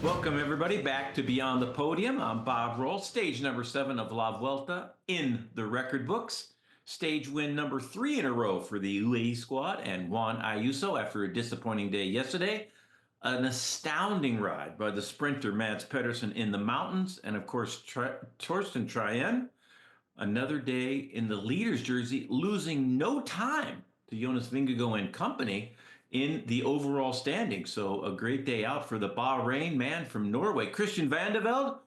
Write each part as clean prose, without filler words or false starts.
Welcome, everybody, back to Beyond the Podium. I'm Bob Roll, stage number 7 of La Vuelta in the record books. Stage win number 3 in a row for the UAE squad and Juan Ayuso after a disappointing day yesterday. An astounding ride by the sprinter Mads Pedersen in the mountains, and of course, Torsten Trajan. Another day in the leader's jersey, losing no time to Jonas Vingegaard and company in the overall standing. So a great day out for the Bahrain man from Norway. Christian Vande,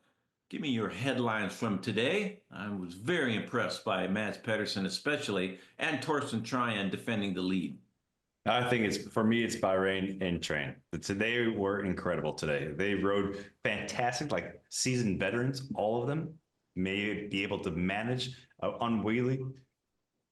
give me your headlines from today. I was very impressed by Mads Pedersen especially, and Torsten Trajan defending the lead. I think for me, it's Bahrain and Train. They were incredible today. They rode fantastic, like seasoned veterans, all of them may be able to manage an unwieldy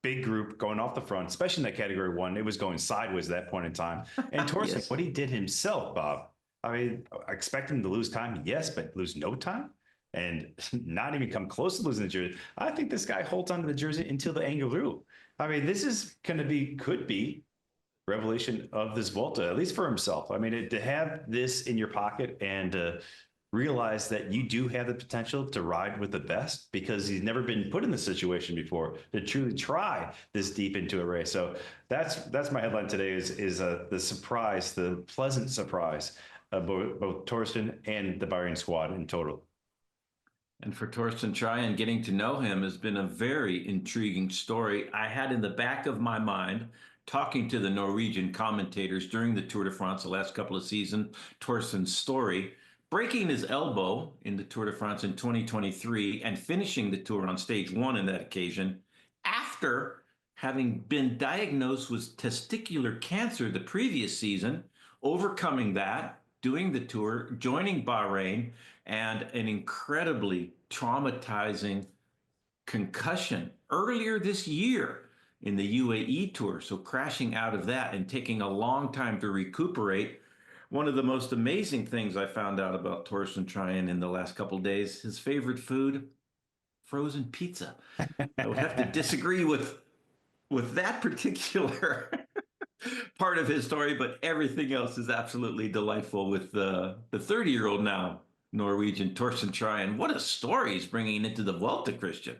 big group going off the front, especially in that category 1. It was going sideways at that point in time. And Torsten, yes. What he did himself, Bob, I mean, I expect him to lose time, yes, but lose no time and not even come close to losing the jersey. I think this guy holds onto the jersey until the Angliru. I mean, this is going to could be revelation of this Vuelta, at least for himself. I mean, to have this in your pocket and realize that you do have the potential to ride with the best, because he's never been put in this situation before to truly try this deep into a race. So that's my headline today is the surprise, the pleasant surprise of both Torsten and the Bahrain squad in total. And for Torsten Trajan, getting to know him has been a very intriguing story. I had in the back of my mind, talking to the Norwegian commentators during the Tour de France the last couple of seasons, Torsten's story, breaking his elbow in the Tour de France in 2023 and finishing the Tour on stage 1 in that occasion, after having been diagnosed with testicular cancer the previous season, overcoming that, doing the Tour, joining Bahrain, and an incredibly traumatizing concussion earlier this year in the UAE Tour. So crashing out of that and taking a long time to recuperate. One of the most amazing things I found out about Torsten Trajan in the last couple of days, his favorite food, frozen pizza. I would have to disagree with that particular part of his story, but everything else is absolutely delightful with the 30-year-old now Norwegian Torsten Trajan. What a story he's bringing into the Vuelta, Christian.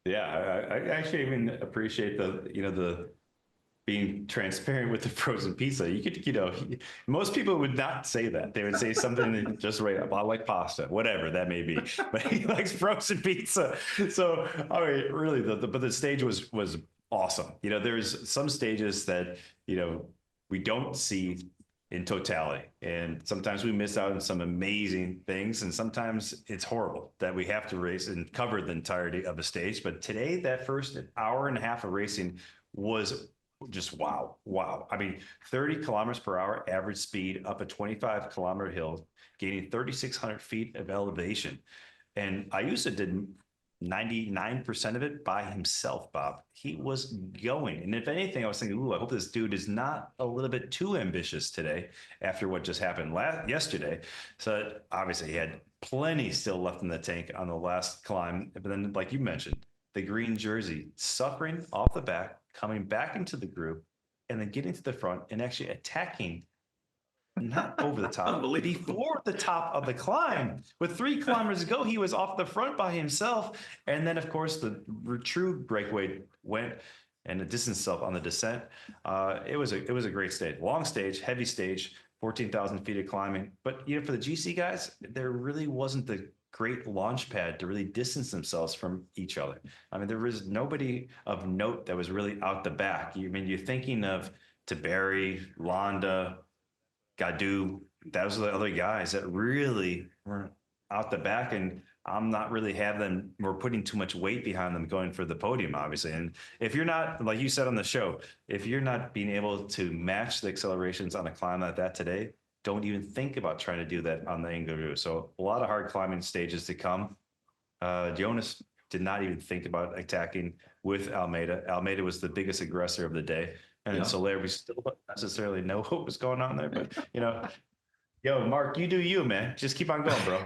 Yeah, I actually even appreciate the being transparent with the frozen pizza. You could, most people would not say that. They would say something just right up. I like pasta, whatever that may be, but he likes frozen pizza. So, I mean, really, but the stage was awesome. There's some stages that, we don't see in totality. And sometimes we miss out on some amazing things. And sometimes it's horrible that we have to race and cover the entirety of a stage. But today, that first hour and a half of racing was just wow. I mean, 30 kilometers per hour average speed up a 25-kilometer hill, gaining 3,600 feet of elevation. And Ayuso did 99% of it by himself, Bob. He was going. And if anything, I was thinking, I hope this dude is not a little bit too ambitious today after what just happened yesterday. So obviously he had plenty still left in the tank on the last climb. But then, like you mentioned, the green jersey suffering off the back, coming back into the group, and then getting to the front and actually attacking, not over the top, before the top of the climb. With 3 kilometers to go, he was off the front by himself. And then, of course, the true breakaway went and distanced himself on the descent. It was a great stage, long stage, heavy stage, 14,000 feet of climbing. But for the GC guys, there really wasn't the great launch pad to really distance themselves from each other. I mean, there was nobody of note that was really out the back. You're thinking of Taberi, Landa, Gadu. Those are the other guys that really were out the back, and I'm not really we're putting too much weight behind them going for the podium, obviously. And if you're not, like you said on the show, if you're not being able to match the accelerations on a climb like that today, don't even think about trying to do that on the Angliru. So a lot of hard climbing stages to come. Jonas did not even think about attacking with Almeida. Almeida was the biggest aggressor of the day. And in Soler, we still don't necessarily know what was going on there. But, Mark, you do you, man. Just keep on going, bro.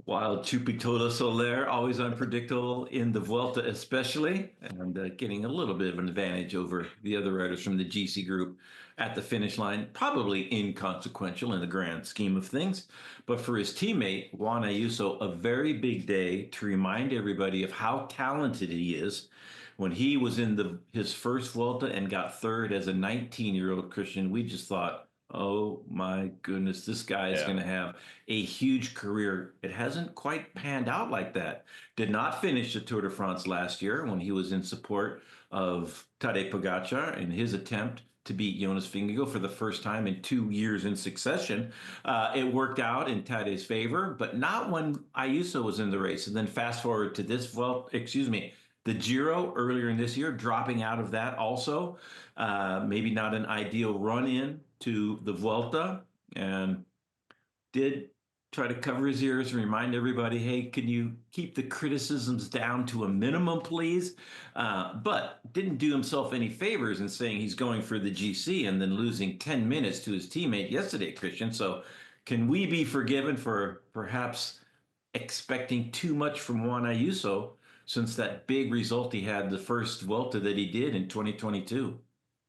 Wild Chupitola Soler, always unpredictable in the Vuelta, especially, and getting a little bit of an advantage over the other riders from the GC group at the finish line. Probably inconsequential in the grand scheme of things, but for his teammate Juan Ayuso, a very big day to remind everybody of how talented he is. When he was in his first Vuelta and got third as a 19-year-old Christian, we just thought, oh my goodness, this guy is going to have a huge career. It hasn't quite panned out like that. Did not finish the Tour de France last year when he was in support of Tadej Pogacar in his attempt to beat Jonas Vingegaard for the first time in 2 years in succession. It worked out in Tadej's favor, but not when Ayuso was in the race. And then fast forward to this, well, excuse me, the Giro earlier in this year, dropping out of that also. Maybe not an ideal run in to the Vuelta, and did try to cover his ears and remind everybody, hey, can you keep the criticisms down to a minimum, please? But didn't do himself any favors in saying he's going for the GC and then losing 10 minutes to his teammate yesterday, Christian. So can we be forgiven for perhaps expecting too much from Juan Ayuso since that big result he had the first Vuelta that he did in 2022?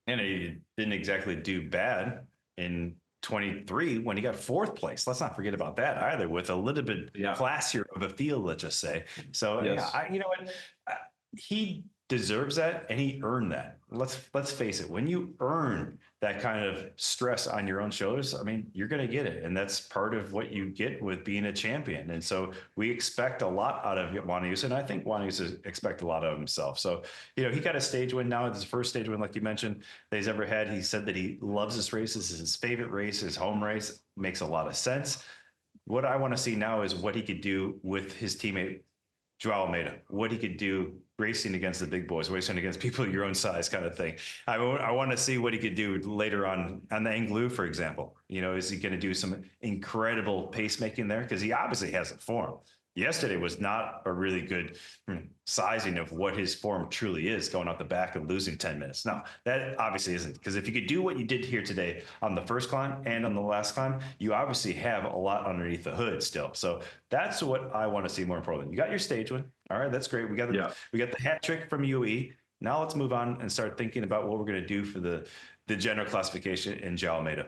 And he didn't exactly do bad in 23 when he got fourth place. Let's not forget about that either, with a little bit classier of a field, let's just say. So, yes. You know what? He deserves that, and he earned that. Let's face it. When you earn that kind of stress on your own shoulders, I mean, you're going to get it, and that's part of what you get with being a champion. And so we expect a lot out of Juan Ayuso, and I think Juan Ayuso expects a lot of himself. So, you know, he got a stage win now. It's his first stage win, like you mentioned, that he's ever had. He said that he loves this race. This is his favorite race, his home race. Makes a lot of sense. What I want to see now is what he could do with his teammate Joao Almeida, what he could do racing against the big boys, racing against people your own size, kind of thing. I want to see what he could do later on the Angliru, for example. You know, is he going to do some incredible pacemaking there? Because he obviously has a form. Yesterday was not a really good sizing of what his form truly is, going off the back and losing 10 minutes. No, that obviously isn't. Because if you could do what you did here today on the first climb and on the last climb, you obviously have a lot underneath the hood still. So that's what I want to see more importantly. You got your stage win. All right, that's great. We got the hat trick from UAE. Now let's move on and start thinking about what we're going to do for the general classification in Joao Almeida.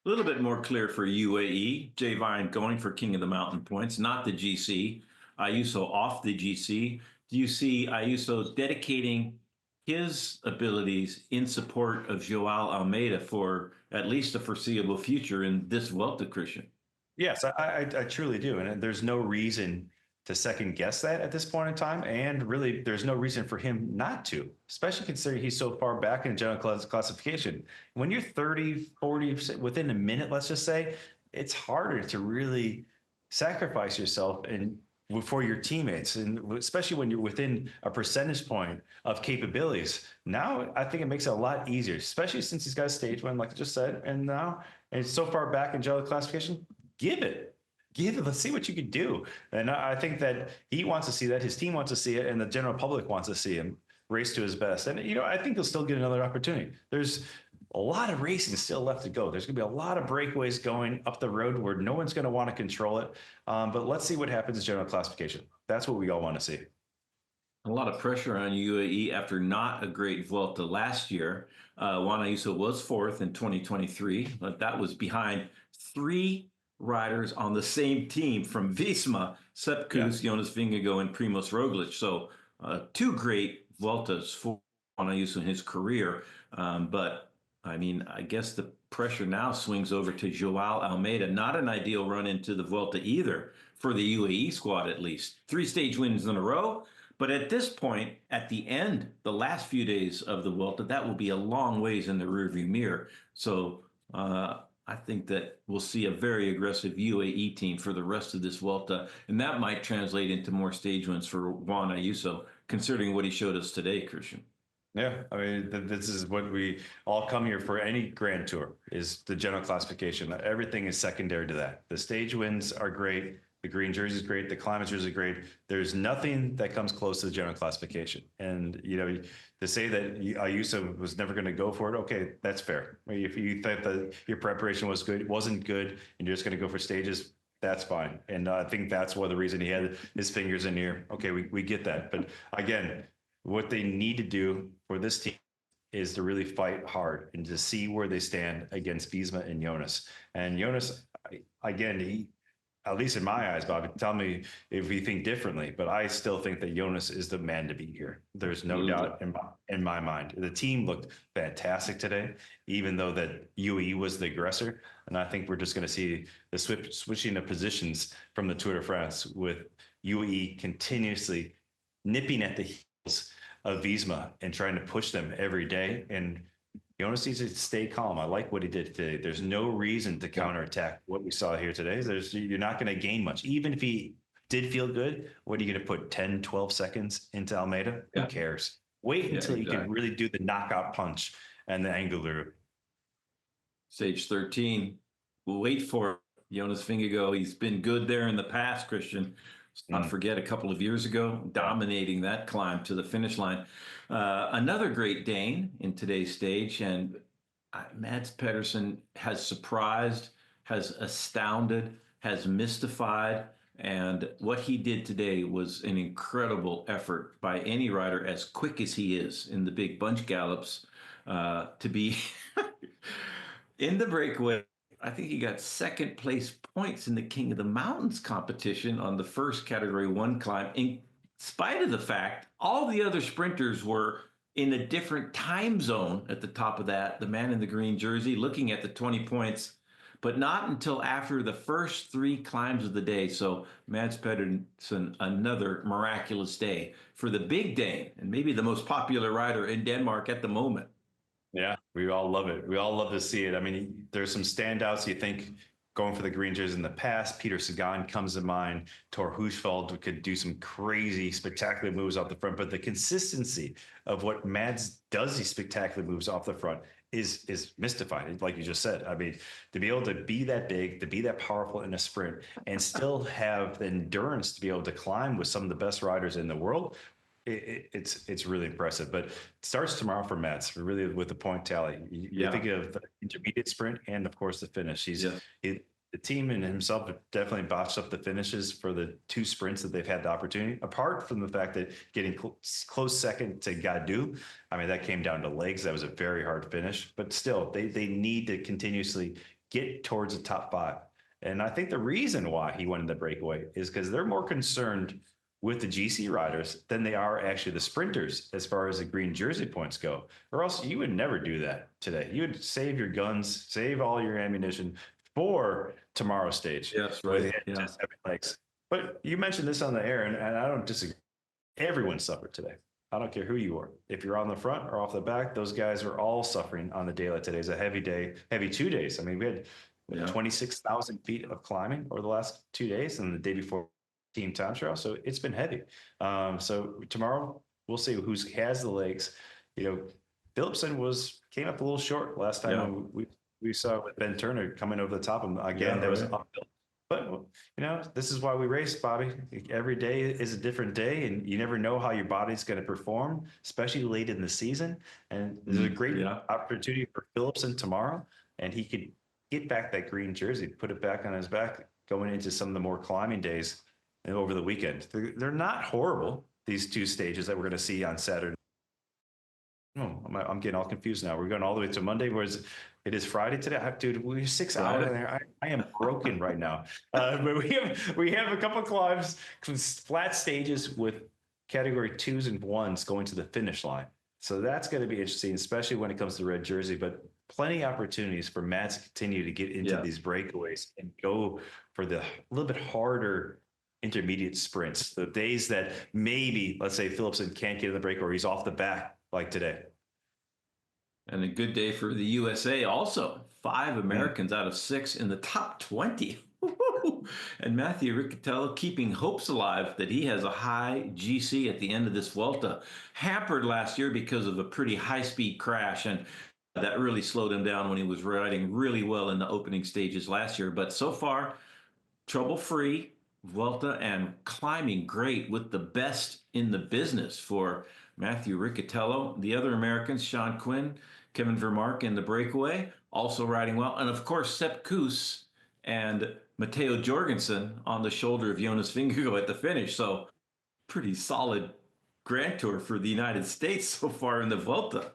A little bit more clear for UAE. Jay Vine going for King of the Mountain points, not the GC. Ayuso off the GC. Do you see Ayuso dedicating his abilities in support of Joao Almeida for at least the foreseeable future in this Vuelta, Christian? Yes, I truly do. And there's no reason to second guess that at this point in time. And really, there's no reason for him not to, especially considering he's so far back in general classification. When you're 30, 40, within a minute, let's just say, it's harder to really sacrifice yourself and for your teammates, and especially when you're within a percentage point of capabilities. Now, I think it makes it a lot easier, especially since he's got a stage win, like I just said, and now and it's so far back in general classification. Give it. Let's see what you can do. And I think that he wants to see that, his team wants to see it, and the general public wants to see him race to his best. And, you know, I think he'll still get another opportunity. There's a lot of racing still left to go. There's going to be a lot of breakaways going up the road where no one's going to want to control it. But let's see what happens in general classification. That's what we all want to see. A lot of pressure on UAE after not a great Vuelta last year. Juan Ayuso was fourth in 2023, but that was behind three riders on the same team from Visma, Sepp Kuss, Jonas Vingegaard, and Primoz Roglic. So two great Vueltas for Juan Ayuso in his career. But I mean, I guess the pressure now swings over to Joao Almeida. Not an ideal run into the Vuelta either for the UAE squad, at least. 3 stage wins in a row. But at this point, at the end, the last few days of the Vuelta, that will be a long ways in the rearview mirror. So I think that we'll see a very aggressive UAE team for the rest of this Vuelta, and that might translate into more stage wins for Juan Ayuso, considering what he showed us today, Christian. Yeah, I mean, this is what we all come here for. Any Grand Tour is the general classification. Everything is secondary to that. The stage wins are great. The green jersey is great. The climate jersey is great. There's nothing that comes close to the general classification. And, you know, to say that Ayuso was never going to go for it, okay, that's fair. If you thought that your preparation was good, wasn't good, and you're just going to go for stages, that's fine. And I think that's one of the reason he had his fingers in here. Okay, we get that. But again, what they need to do for this team is to really fight hard and to see where they stand against Visma and Jonas. And Jonas, again, he, at least in my eyes, Bobby, tell me if you think differently, but I still think that Jonas is the man to beat here. There's no doubt in my mind. The team looked fantastic today, even though that UE was the aggressor. And I think we're just going to see the switching of positions from the Tour de France with UE continuously nipping at the heels of Visma and trying to push them every day. And Jonas needs to stay calm. I like what he did today. There's no reason to counterattack what we saw here today. You're not going to gain much. Even if he did feel good, what are you going to put 10, 12 seconds into Almeida? Who cares? Wait until you can really do the knockout punch and the angular. Stage 13. We'll wait for Jonas Vingegaard. He's been good there in the past, Christian. Let's not forget a couple of years ago, dominating that climb to the finish line. Another great Dane in today's stage, and Mads Pedersen has surprised, has astounded, has mystified, and what he did today was an incredible effort by any rider, as quick as he is in the big bunch gallops, to be in the breakaway. I think he got second place points in the King of the Mountains competition on the first Category 1 climb, in spite of the fact all the other sprinters were in a different time zone at the top of that. The man in the green jersey looking at the 20 points, but not until after the first 3 climbs of the day. So Mads Pedersen, another miraculous day for the big Dane and maybe the most popular rider in Denmark at the moment. Yeah, we all love it. We all love to see it. I mean, there's some standouts. You think going for the green jersey in the past, Peter Sagan comes to mind. Thor Husfeldt could do some crazy, spectacular moves off the front, but the consistency of what Mads does, these spectacular moves off the front, is mystifying. Like you just said, I mean, to be able to be that big, to be that powerful in a sprint, and still have the endurance to be able to climb with some of the best riders in the world. It's really impressive, but it starts tomorrow for Mets, really with the point tally. You think of the intermediate sprint and of course the finish. The team and himself have definitely botched up the finishes for the 2 sprints that they've had the opportunity. Apart from the fact that getting close second to Gadu, I mean, that came down to legs. That was a very hard finish, but still they need to continuously get towards the top 5. And I think the reason why he went in the breakaway is because they're more concerned with the GC riders than they are actually the sprinters as far as the green jersey points go, or else you would never do that today. You would save your guns, save all your ammunition for tomorrow's stage. Yes, right. Just legs. But you mentioned this on the air, and I don't disagree. Everyone suffered today. I don't care who you are. If you're on the front or off the back, those guys are all suffering on the day like today. It's a heavy day, heavy 2 days. I mean, we had 26,000 feet of climbing over the last 2 days, and the day before team time trial. So it's been heavy. So tomorrow we'll see who has the legs. You know, Philipsen came up a little short last time we saw with Ben Turner coming over the top of him again. There was uphill. But you know, this is why we race, Bobby. Every day is a different day, and you never know how your body's going to perform, especially late in the season. And there's a great opportunity for Philipsen tomorrow, and he could get back that green jersey, put it back on his back, going into some of the more climbing days over the weekend. They're not horrible, these 2 stages that we're going to see on Saturday. Oh, I'm getting all confused now. We're going all the way to Monday, whereas it is Friday today. Dude, we're 6 hours in there. I am broken right now. But we have a couple of climbs, flat stages with category 2s and 1s going to the finish line. So that's going to be interesting, especially when it comes to red jersey. But plenty of opportunities for Mads to continue to get into these breakaways and go for the little bit harder intermediate sprints, the days that maybe, let's say, Philipsen can't get in the break or he's off the back like today. And a good day for the USA also. 5 Americans out of 6 in the top 20. And Matthew Riccatello keeping hopes alive that he has a high GC at the end of this Vuelta. Hampered last year because of a pretty high-speed crash, and that really slowed him down when he was riding really well in the opening stages last year. But so far, trouble-free Vuelta and climbing great with the best in the business for Matthew Riccatello. The other Americans, Sean Quinn, Kevin Vermark in the breakaway, also riding well. And of course, Sepp Kuss and Matteo Jorgensen on the shoulder of Jonas Vingegaard at the finish. So pretty solid Grand Tour for the United States so far in the Vuelta.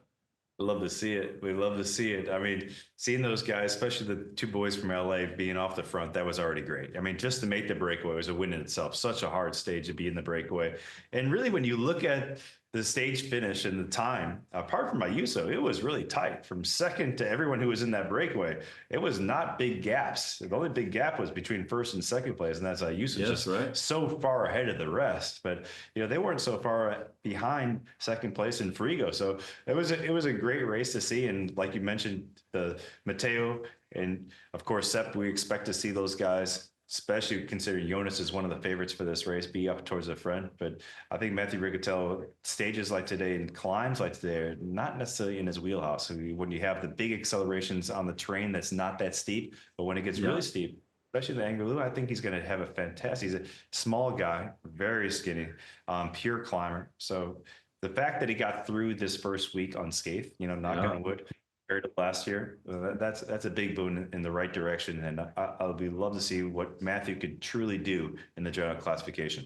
Love to see it. We love to see it. I mean, seeing those guys, especially the two boys from LA being off the front, that was already great. I mean, just to make the breakaway was a win in itself. Such a hard stage to be in the breakaway. And really, when you look at the stage finish and the time, apart from Ayuso, it was really tight from second to everyone who was in that breakaway. It was not big gaps. The only big gap was between first and second place, and that's Ayuso just right. so far ahead of the rest. But they weren't so far behind second place in Frigo. So it was a great race to see. And like you mentioned, the Matteo and of course Sepp, we expect to see those guys, especially considering Jonas is one of the favorites for this race, be up towards the front. But I think Matthew Riccatello, stages like today and climbs like today are not necessarily in his wheelhouse. When you have the big accelerations on the terrain that's not that steep, but when it gets really steep, especially the Angliru, I think he's going to have a fantastic. He's a small guy, very skinny, pure climber. So the fact that he got through this first week unscathed, knock on wood, compared to last year, that's a big boon in the right direction. And I'll be love to see what Matthew could truly do in the general classification.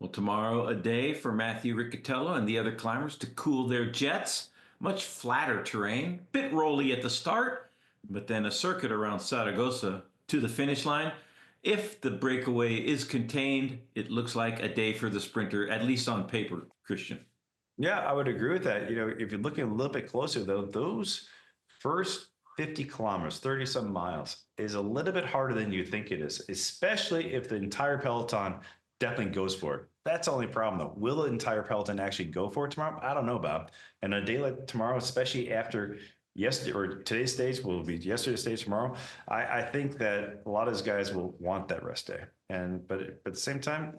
Well, tomorrow a day for Matthew Riccatello and the other climbers to cool their jets. Much flatter terrain, bit rolly at the start, but then a circuit around Saragossa to the finish line. If the breakaway is contained, it looks like a day for the sprinter, at least on paper, Christian. Yeah, I would agree with that. If you're looking a little bit closer, though, those first 50 kilometers, 30-some miles, is a little bit harder than you think it is, especially if the entire peloton definitely goes for it. That's the only problem, though. Will the entire peloton actually go for it tomorrow? I don't know, Bob. And a day like tomorrow, especially after yesterday or today's stage will be yesterday's stage tomorrow. I think that a lot of those guys will want that rest day. But at the same time,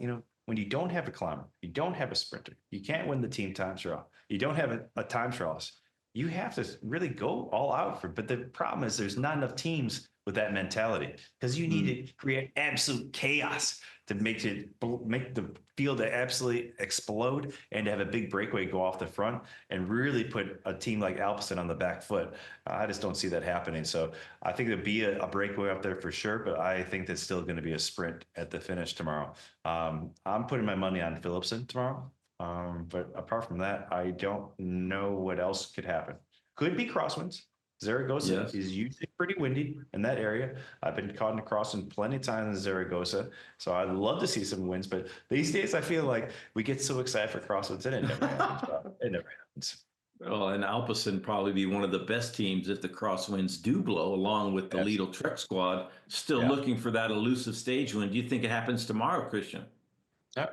when you don't have a climber, you don't have a sprinter, you can't win the team time trial, you don't have a time trials, you have to really go all out for it. But the problem is there's not enough teams with that mentality, because you need to create absolute chaos to make the field to absolutely explode and to have a big breakaway go off the front and really put a team like Alpecin on the back foot. I just don't see that happening. So I think there'll be a breakaway up there for sure, but I think there's still going to be a sprint at the finish tomorrow. I'm putting my money on Philipsen tomorrow. But apart from that, I don't know what else could happen. Could be crosswinds. Zaragoza is usually pretty windy in that area. I've been caught in a crosswind plenty of times in Zaragoza, so I'd love to see some winds. But these days, I feel like we get so excited for crosswinds, and it never happens. It never happens. Well, and Alpecin probably be one of the best teams if the crosswinds do blow, along with the Lidl Trek squad, still looking for that elusive stage win. Do you think it happens tomorrow, Christian?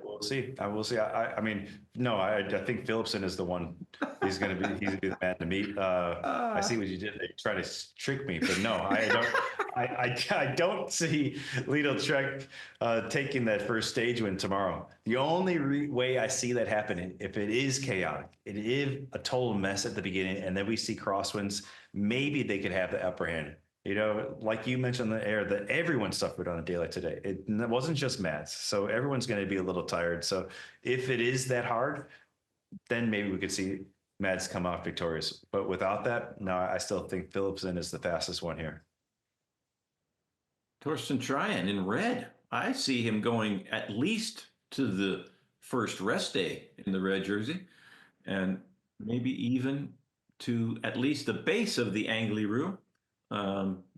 We'll see. I will see. I mean, no, I think Philipsen is the one. He's gonna be the man to meet. I see what you did. They try to trick me, but no, I don't. I don't see Lidl Trek taking that first stage win tomorrow. The only way I see that happening, if it is chaotic, it is a total mess at the beginning, and then we see crosswinds, maybe they could have the upper hand. Like you mentioned in the air, that everyone suffered on a day like today. It wasn't just Mads. So everyone's going to be a little tired. So if it is that hard, then maybe we could see Mads come off victorious. But without that, no, I still think Philipsen is the fastest one here. Torsten Tryon in red. I see him going at least to the first rest day in the red jersey, and maybe even to at least the base of the Angliru.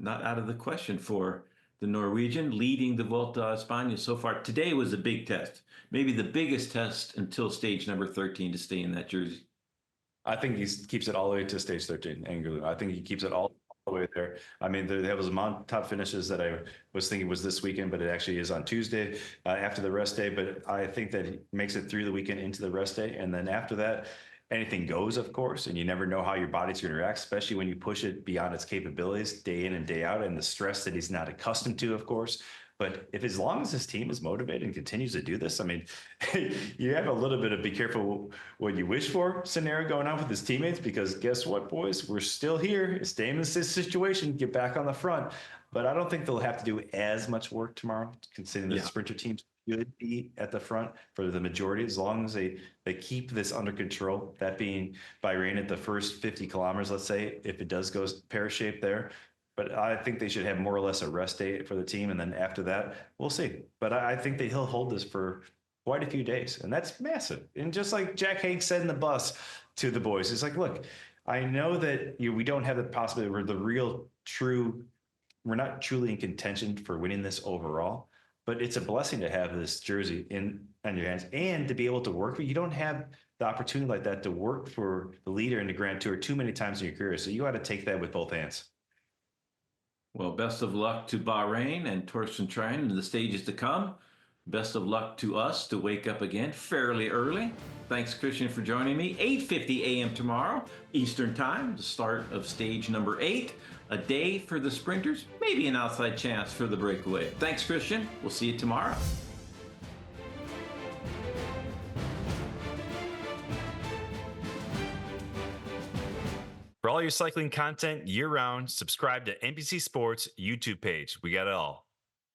Not out of the question for the Norwegian leading the Vuelta a España so far. Today was a big test, maybe the biggest test until stage number 13 to stay in that jersey. I think he keeps it all the way to stage 13, Angliru. I think he keeps it all the way there. I mean, there was a top finishes that I was thinking was this weekend, but it actually is on Tuesday after the rest day. But I think that he makes it through the weekend into the rest day. And then after that, anything goes, of course, and you never know how your body's going to react, especially when you push it beyond its capabilities day in and day out, and the stress that he's not accustomed to, of course. But if as long as his team is motivated and continues to do this, I mean, you have a little bit of be careful what you wish for scenario going on with his teammates, because guess what, boys? We're still here. Stay in this situation, get back on the front. But I don't think they'll have to do as much work tomorrow, considering the sprinter teams should be at the front for the majority, as long as they keep this under control. That being Bahrain at the first 50 kilometers, let's say, if it does go pear-shaped there, but I think they should have more or less a rest day for the team. And then after that, we'll see. But I think that he'll hold this for quite a few days. And that's massive. And just like Jack Haig said in the bus to the boys, it's like, look, I know that we don't have the possibility, we're not truly in contention for winning this overall, but it's a blessing to have this jersey on your hands and to be able to work. You don't have the opportunity like that to work for the leader in the Grand Tour too many times in your career. So you got to take that with both hands. Well, best of luck to Bahrain and Torsten Trein in the stages to come. Best of luck to us to wake up again fairly early. Thanks, Christian, for joining me. 8:50 a.m. tomorrow, Eastern Time, the start of stage number 8. A day for the sprinters, maybe an outside chance for the breakaway. Thanks, Christian. We'll see you tomorrow. For all your cycling content year-round, subscribe to NBC Sports YouTube page. We got it all.